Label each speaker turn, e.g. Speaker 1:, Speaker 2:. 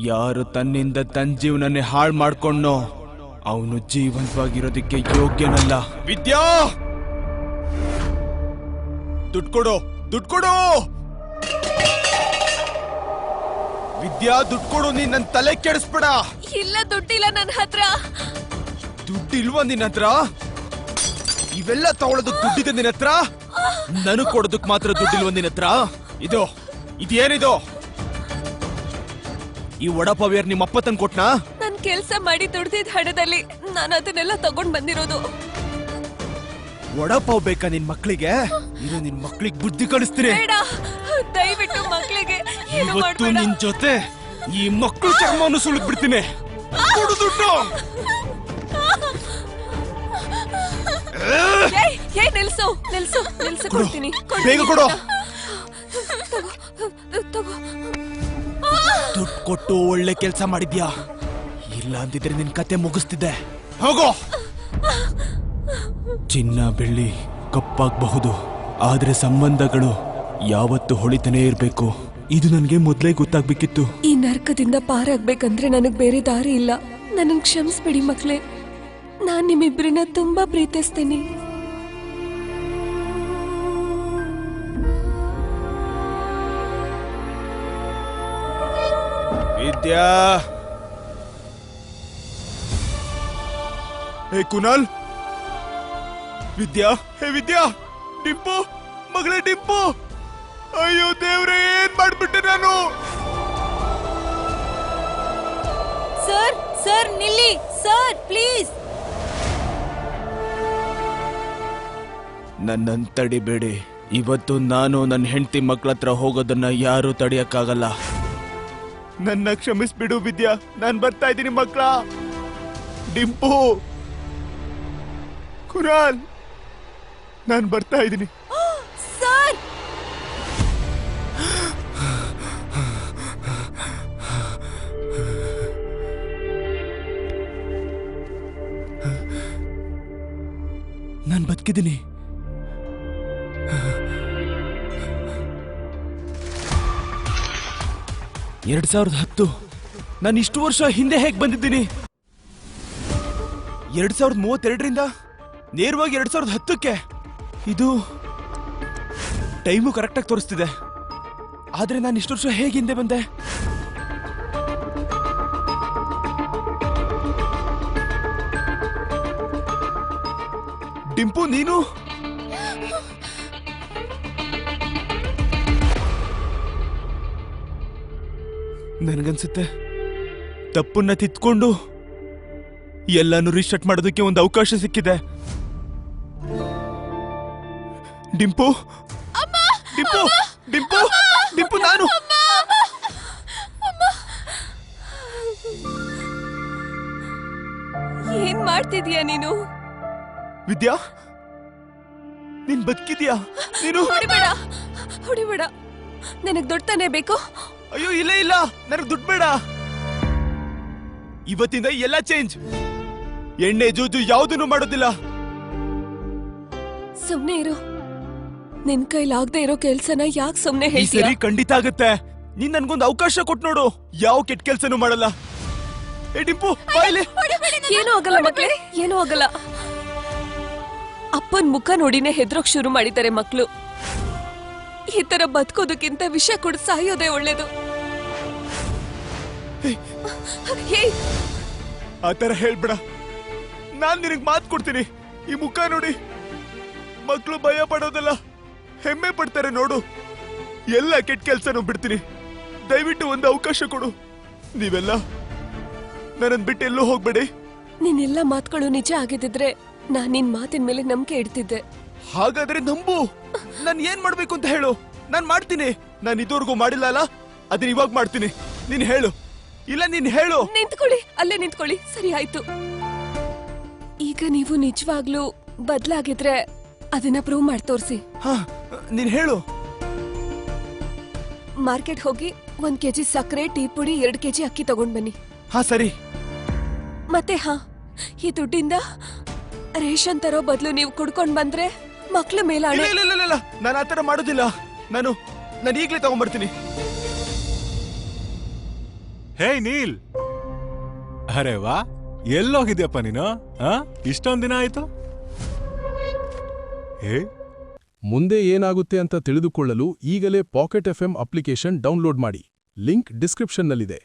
Speaker 1: ಯಾರು ತನ್ನಿಂದ ತನ್ನ ಜೀವನನೇ ಹಾಳು ಮಾಡ್ಕೊಂಡೋ ಅವನು ಜೀವಂತವಾಗಿರೋದಕ್ಕೆ ಯೋಗ್ಯನಲ್ಲ. ವಿದ್ಯಾ, ದುಡ್ಡು ಕೊಡು, ದುಡ್ಡು ಕೊಡು ವಿದ್ಯಾ, ದುಡ್ಡು ಕೊಡು. ನೀನ್ ನನ್ನ ತಲೆ ಕೆಡಿಸ್ಬೇಡ.
Speaker 2: ಇಲ್ಲ, ದುಡ್ಡಿಲ್ಲ ನನ್ನ ಹತ್ರ.
Speaker 1: ದುಡ್ಡಿಲ್ವಾ ನಿನ್ನ ಹತ್ರ? ಇವೆಲ್ಲ ತಗೊಳ್ಳೋದಕ್ಕೆ ದುಡ್ಡಿದೆ ನಿನ್ನ ಹತ್ರ? ನನಗ್ ಕೊಡೋದಕ್ ಮಾತ್ರ ದುಡ್ಡಿಲ್ವ ನಿನ್ನ ಹತ್ರ? ಇದೇನಿದು? ಈ ವಡಪಾವ್ಯಾರ್ ನಿಮ್ಮ ಅಪ್ಪ ತಂದು ಕೊಟ್ನಾ?
Speaker 2: ನನ್ ಕೆಲ್ಸ ಮಾಡಿ ದುಡ್ದಿದ್ ಹಣದಲ್ಲಿ ನಾನು ಅದನ್ನೆಲ್ಲ ತಗೊಂಡ್ ಬಂದಿರೋದು.
Speaker 1: ವಡಪಾವ್ ಬೇಕಾ ನಿನ್ ಮಕ್ಳಿಗೆ? ಇದು ನಿನ್ ಮಕ್ಳಿಗೆ ಬುದ್ಧಿ ಕಲಿಸ್ತೀನಿ.
Speaker 2: ದಯವಿಟ್ಟು ಮಕ್ಳಿಗೆ
Speaker 1: ಇವತ್ತು ನಿನ್ ಜೊತೆ ಈ ಮಕ್ಕಳು ಚರ್ಮವನ್ನು ಸುಳಿದ್ ಬಿಡ್ತೀನಿ. ಕೊಡು ದುಡ್ಡು.
Speaker 2: ನಿಲ್ಸು ನಿಲ್ಸು ನಿಲ್ಸು, ಕೊಡ್ತೀನಿ.
Speaker 1: ಬೇಗ ಕೊಡು. ದುಡ್ಡು ಕೊಟ್ಟು ಒಳ್ಳೆ ಕೆಲಸ ಮಾಡಿದ್ಯಾ, ಇಲ್ಲ ಅಂತಿದ್ರೆ ನಿನ್ ಕತೆ ಮುಗಿಸ್ತಿದ್ದೆ. ಹೋಗೋ. ಚಿನ್ನ ಬೆಳ್ಳಿ ಕಪ್ಪಾಗಬಹುದು, ಆದ್ರೆ ಸಂಬಂಧಗಳು ಯಾವತ್ತು ಹೊಳಿತಾನೆ ಇರ್ಬೇಕು. ಇದು ನನಗೆ ಮೊದಲೇ ಗೊತ್ತಾಗ್ಬೇಕಿತ್ತು.
Speaker 2: ಈ ನರಕದಿಂದ ಪಾರಾಗ್ಬೇಕಂದ್ರೆ ನನಗ್ ಬೇರೆ ದಾರಿ ಇಲ್ಲ. ನನ್ನ ಕ್ಷಮಿಸ್ಬಿಡಿ ಮಕ್ಳೇ, ನಾನ್ ನಿಮ್ಮಿಬ್ರನ್ನ ತುಂಬಾ ಪ್ರೀತಿಸ್ತೀನಿ.
Speaker 1: ವಿದ್ಯಾ, ಹೇ ಕುನಾಲ್, ವಿದ್ಯಾ, ಹೇ ವಿದ್ಯಾ, ಡಿಂಪು, ಮಗಳೇ ಡಿಂಪು. ಅಯ್ಯೋ ದೇವ್ರೆ, ಏನ್ ಮಾಡ್ಬಿಟ್ಟೆ ನಾನು?
Speaker 2: ಸರ್, ಸರ್ ನಿಲ್ಲಿ ಸರ್, ಪ್ಲೀಸ್.
Speaker 1: ನನ್ನನ್ನು ತಡಿಬೇಡಿ. ಇವತ್ತು ನಾನು ನನ್ನ ಹೆಂಡತಿ ಮಕ್ಕಳ ಹತ್ರ ಹೋಗೋದನ್ನ ಯಾರು ತಡಿಯಕ್ಕಾಗಲ್ಲ. ನನ್ನ ಕ್ಷಮಿಸ್ಬಿಡು ವಿದ್ಯಾ, ನಾನು ಬರ್ತಾ ಇದ್ದೀನಿ ಮಕ್ಕಳ. ಡಿಂಪು, ಕುನಾಲ್, ನಾನು ಬರ್ತಾ ಇದ್ದೀನಿ.
Speaker 2: ಸರ್,
Speaker 1: ನಾನು ಬದುಕಿದ್ದೀನಿ. ಎರಡ್ 2010. ನಾನು ಇಷ್ಟು ವರ್ಷ ಹಿಂದೆ ಹೇಗೆ ಬಂದಿದ್ದೀನಿ? 2032ರಿಂದ ನೇರವಾಗಿ 2010ಕ್ಕೆ. ಇದು ಟೈಮು ಕರೆಕ್ಟಾಗಿ ತೋರಿಸ್ತಿದೆ. ಆದ್ರೆ ನಾನು ಇಷ್ಟು ವರ್ಷ ಹೇಗೆ ಹಿಂದೆ ಬಂದೆ? ಡಿಂಪು, ನೀನು? ನನಗನ್ಸುತ್ತೆ ತಪ್ಪನ್ನ ತಿತ್ಕೊಂಡು ಎಲ್ಲಾನು ರೀಸೆಟ್ ಮಾಡೋದಕ್ಕೆ ಒಂದು ಅವಕಾಶ ಸಿಕ್ಕಿದೆ. ಡಿಂಪು, ಡಿಂಪು, ಡಿಂಪು, ಡಿಂಪು, ನಾನು.
Speaker 2: ಏನ್ ಮಾಡ್ತಿದೀಯ ನೀನು?
Speaker 1: ವಿದ್ಯಾ, ನೀನ್ ಬದುಕಿದ್ಯಾ? ನೀನು
Speaker 2: ಹೊಡಿಬೇಡ, ಹೊಡಿಬೇಡ. ನನಗ್ ದುಡ್ಡು ತಾನೇ ಬೇಕು.
Speaker 1: ಅಯ್ಯೋ, ಇಲ್ಲ ಇಲ್ಲ, ನನಗೆ ದುಡ್ಡು ಬೇಡ. ಇವತ್ತಿಂದ ಎಲ್ಲ ಚೇಂಜ್. ಎಣ್ಣೆ ಜೂಜು ಯಾವುದನ್ನು ಮಾಡೋದಿಲ್ಲ.
Speaker 2: ಸುಮ್ನೆ ಇರು. ನಿನ್ ಕೈಲಾಗದೆ ಇರೋ ಕೆಲ್ಸನ ಯಾಕೆ ಸುಮ್ನೆ ಹೇಳ್ತೀಯ?
Speaker 1: ಸರಿ, ಖಂಡಿತ ಆಗತ್ತೆ. ನೀನ್ ನನ್ಗೊಂದು ಅವಕಾಶ ಕೊಟ್ಟು ನೋಡು. ಯಾವ ಕೆಟ್ಟ ಕೆಲ್ಸನೂ ಮಾಡಲ್ಲ. ಏ ಡಿಂಪು, ಬಾಯ್ಲೆ.
Speaker 2: ಏನೂ ಆಗಲ್ಲ ಮಕ್ಳೇ, ಏನೂ ಆಗಲ್ಲ. ಅಪ್ಪನ್ ಮುಖ ನೋಡಿನೇ ಹೆದ್ರೋಕ್ ಶುರು ಮಾಡಿದ್ದಾರೆ ಮಕ್ಳು. ಈ ತರ ಬದುಕೋದಕ್ಕಿಂತ ವಿಷ ಕೊಡು ಸಾಯೋದೇ ಒಳ್ಳೇದು.
Speaker 1: ಆ ತರ ಹೇಳ್ಬೇಡ. ನಾನ್ ನಿನಗ್ ಮಾತು ಕೊಡ್ತೀನಿ. ಈ ಮುಖ ನೋಡಿ, ಮಕ್ಳು ಭಯ ಪಡೋದಲ್ಲ, ಹೆಮ್ಮೆ ಪಡ್ತಾರೆ ನೋಡು. ಎಲ್ಲ ಕೆಟ್ಟ ಕೆಲ್ಸನೂ ಬಿಡ್ತೀನಿ. ದಯವಿಟ್ಟು ಒಂದು ಅವಕಾಶ ಕೊಡು. ನೀವೆಲ್ಲ ನನ್ನನ್ ಬಿಟ್ಟು ಎಲ್ಲೂ ಹೋಗ್ಬೇಡಿ.
Speaker 2: ನಿನ್ನೆಲ್ಲ ಮಾತುಗಳು ನಿಜ ಆಗಿದ್ರೆ ನಾನ್ ನಿನ್ ಮಾತಿನ ಮೇಲೆ ನಂಬಿಕೆ ಇಡ್ತಿದ್ದೆ.
Speaker 1: ಹಾಗಾದ್ರೆ ನಂಬು. ನಾನ್ ಏನ್ ಮಾಡ್ಬೇಕು ಅಂತ ಹೇಳು, ನಾನ್ ಮಾಡ್ತೀನಿ. ನಾನ್ ಇದುವರೆಗೂ ಮಾಡಿಲ್ಲ ಅಲ್ಲ, ಅದನ್ನ ಇವಾಗ ಮಾಡ್ತೀನಿ. ನೀನ್ ಹೇಳು. ಇಲ್ಲ, ನೀನ್ ಹೇಳು.
Speaker 2: ನಿಂತ್ಕೊಳ್ಳಿ, ಅಲ್ಲೇ ನಿಂತ್ಕೊಳ್ಳಿ. ಸರಿ ಆಯ್ತು. ಈಗ ನೀವು ನಿಜವಾಗ್ಲೂ ಬದ್ಲಾಗಿದ್ರೆ ಅದನ್ನ ಪ್ರೂವ್ ಮಾಡಿ ತೋರಿಸಿ.
Speaker 1: ಹಾ, ನೀನ್ ಹೇಳು.
Speaker 2: ಮಾರ್ಕೆಟ್ ಹೋಗಿ 1 kg ಸಕ್ಕರೆ, ಟೀ ಪುಡಿ, 2 kg ಅಕ್ಕಿ ತಗೊಂಡ್ ಬನ್ನಿ.
Speaker 1: ಹಾ ಸರಿ.
Speaker 2: ಮತ್ತೆ ಈ ದುಡ್ಡಿಂದ ರೇಷನ್ ತರೋ ಬದಲು ನೀವು ಕುಡ್ಕೊಂಡ್ ಬಂದ್ರೆ ಮಕ್ಳ ಮೇಲೆ
Speaker 1: ನಾನು ಆತರ ಮಾಡೋದಿಲ್ಲ. ನಾನು ಈಗ್ಲೇ ತಗೊಂಡ್ಬರ್ತೀನಿ.
Speaker 3: ಹೇ ನೀಲ್, ಅರೆ ವಾ, ಎಲ್ಲೋಗಿದ್ಯಪ್ಪ ನೀನು? ಇಷ್ಟೊಂದ್ ದಿನ ಆಯ್ತು. ಹೇ,
Speaker 4: ಮುಂದೆ ಏನಾಗುತ್ತೆ ಅಂತ ತಿಳಿದುಕೊಳ್ಳಲು ಈಗಲೇ ಪಾಕೆಟ್ ಎಫ್ಎಂ ಅಪ್ಲಿಕೇಶನ್ ಡೌನ್ಲೋಡ್ ಮಾಡಿ. ಲಿಂಕ್ ಡಿಸ್ಕ್ರಿಪ್ಷನ್ನಲ್ಲಿದೆ.